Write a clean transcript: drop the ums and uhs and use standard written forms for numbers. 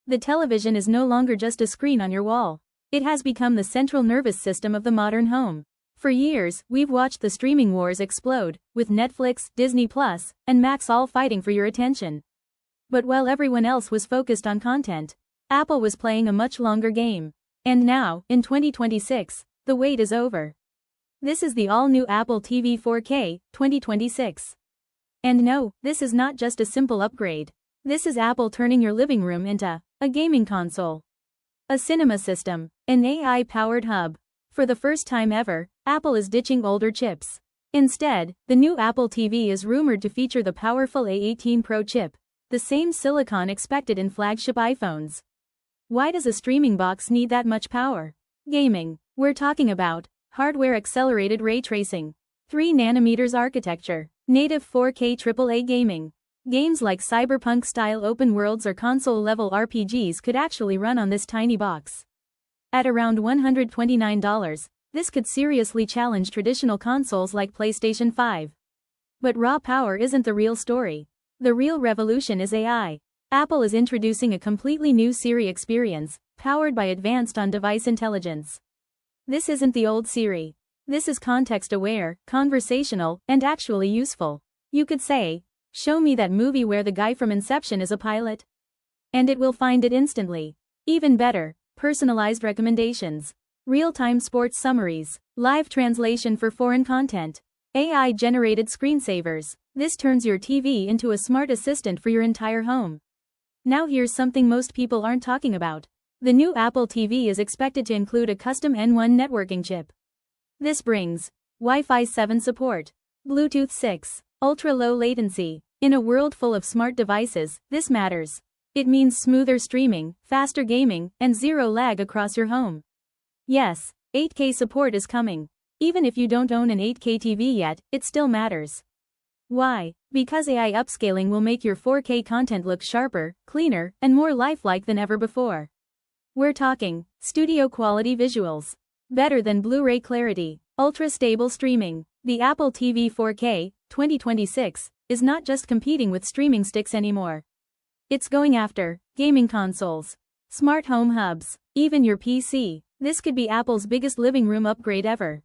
The television is no longer just a screen on your wall. It has become the central nervous system of the modern home. For years, we've watched the streaming wars explode, with Netflix, Disney+, and Max all fighting for your attention. But while everyone else was focused on content, Apple was playing a much longer game. And now, in 2026, the wait is over. This is the all-new Apple TV 4K, 2026. And no, this is not just a simple upgrade. This is Apple turning your living room into a gaming console, a cinema system, an AI-powered hub. For the first time ever, Apple is ditching older chips. Instead, the new Apple TV is rumored to feature the powerful A17 Pro chip, the same silicon expected in flagship iPhones. Why does a streaming box need that much power? Gaming. We're talking about hardware-accelerated ray tracing, 3nm architecture, native 4K AAA gaming. Games like cyberpunk-style open worlds or console-level RPGs could actually run on this tiny box. At around $129, this could seriously challenge traditional consoles like PlayStation 5. But raw power isn't the real story. The real revolution is AI. Apple is introducing a completely new Siri experience, powered by advanced on-device intelligence. This isn't the old Siri. This is context-aware, conversational, and actually useful. You could say, "Show me that movie where the guy from Inception is a pilot." And it will find it instantly. Even better, personalized recommendations, real-time sports summaries, live translation for foreign content, AI-generated screensavers. This turns your TV into a smart assistant for your entire home. Now here's something most people aren't talking about. The new Apple TV is expected to include a custom N1 networking chip. This brings Wi-Fi 7 support, Bluetooth 6, ultra-low latency. In a world full of smart devices, this matters. It means smoother streaming, faster gaming, and zero lag across your home. Yes, 8K support is coming. Even if you don't own an 8K TV yet, it still matters. Why? Because AI upscaling will make your 4K content look sharper, cleaner, and more lifelike than ever before. We're talking studio-quality visuals, better than Blu-ray clarity, ultra-stable streaming. The Apple TV 4K, 2026, is not just competing with streaming sticks anymore. It's going after gaming consoles, smart home hubs, even your PC. This could be Apple's biggest living room upgrade ever.